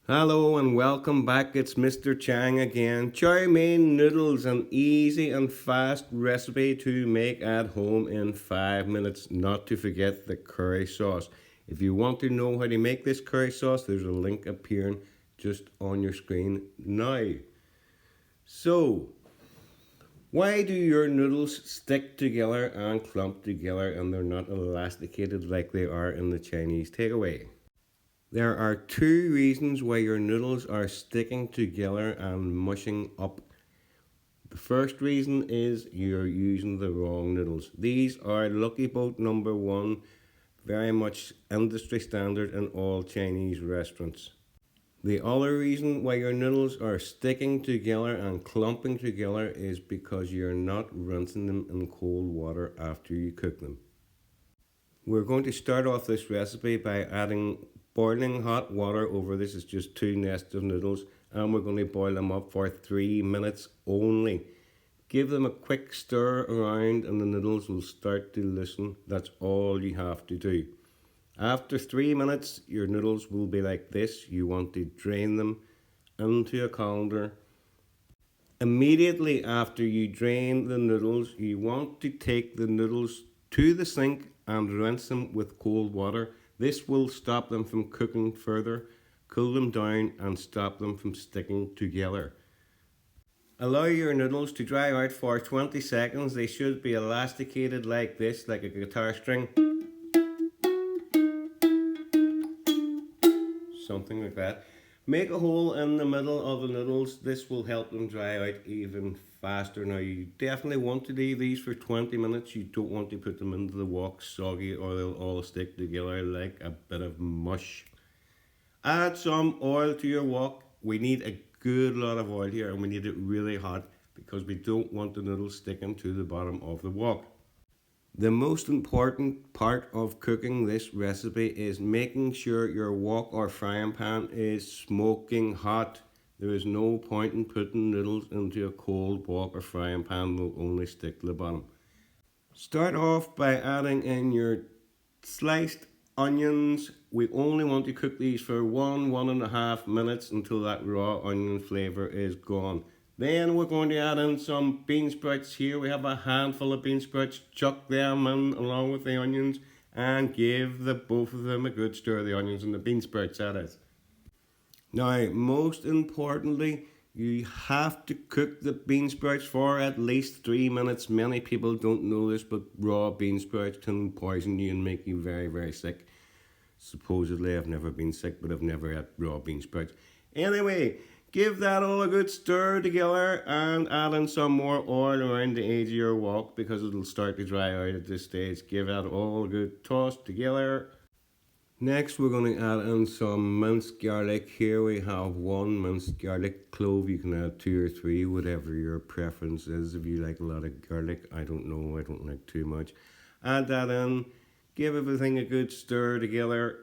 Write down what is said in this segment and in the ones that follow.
Hello and welcome back. It's Mr. Chang again. Chow mein noodles, an easy and fast recipe to make at home in 5 minutes. Not to forget the curry sauce. If you want to know how to make this curry sauce, there's a link appearing just on your screen now. So, why do your noodles stick together and clump together and they're not elasticated like they are in the Chinese takeaway? There are two reasons why your noodles are sticking together and mushing up. The first reason is you're using the wrong noodles. These are Lucky Boat #1, very much industry standard in all Chinese restaurants. The other reason why your noodles are sticking together and clumping together is because you're not rinsing them in cold water after you cook them. We're going to start off this recipe by adding boiling hot water over this. Is just 2 nests of noodles, and we're going to boil them up for 3 minutes only. Give them a quick stir around and the noodles will start to loosen. That's all you have to do. After 3 minutes, your noodles will be like this. You want to drain them into a colander. Immediately after you drain the noodles, you want to take the noodles to the sink and rinse them with cold water. This will stop them from cooking further, cool them down and stop them from sticking together. Allow your noodles to dry out for 20 seconds. They should be elasticated like this, like a guitar string. Something like that. Make a hole in the middle of the noodles. This will help them dry out even faster. Now you definitely want to leave these for 20 minutes. You don't want to put them into the wok soggy or they'll all stick together like a bit of mush. Add some oil to your wok. We need a good lot of oil here and we need it really hot because we don't want the noodles sticking to the bottom of the wok. The most important part of cooking this recipe is making sure your wok or frying pan is smoking hot. There is no point in putting noodles into a cold wok or frying pan, they'll only stick to the bottom. Start off by adding in your sliced onions. We only want to cook these for 1.5 minutes until that raw onion flavour is gone. Then we're going to add in some bean sprouts. Here we have a handful of bean sprouts. Chuck them in along with the onions and give both of them a good stir, the onions and the bean sprouts, that is. Now, most importantly, you have to cook the bean sprouts for at least 3 minutes. Many people don't know this, but raw bean sprouts can poison you and make you very, very sick. Supposedly, I've never been sick, but I've never had raw bean sprouts. Anyway, give that all a good stir together and add in some more oil around the edge of your wok because it'll start to dry out at this stage. Give that all a good toss together. Next, we're going to add in some minced garlic. Here we have 1 minced garlic clove. You can add 2 or 3, whatever your preference is. If you like a lot of garlic, I don't know, I don't like too much. Add that in, give everything a good stir together.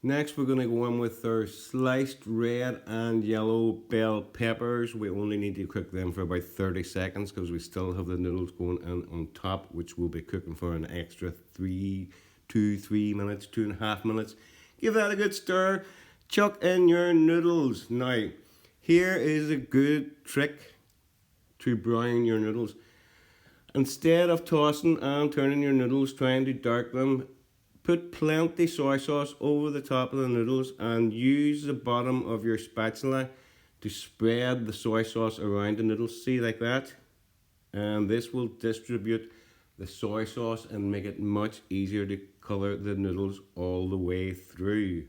Next, we're going to go in with our sliced red and yellow bell peppers. We only need to cook them for about 30 seconds because we still have the noodles going in on top, which we'll be cooking for an extra 3 minutes, 2.5 minutes. Give that a good stir. Chuck in your noodles. Now, here is a good trick to brown your noodles. Instead of tossing and turning your noodles, trying to dark them, put plenty soy sauce over the top of the noodles and use the bottom of your spatula to spread the soy sauce around the noodles. See, like that? And this will distribute the soy sauce and make it much easier to colour the noodles all the way through.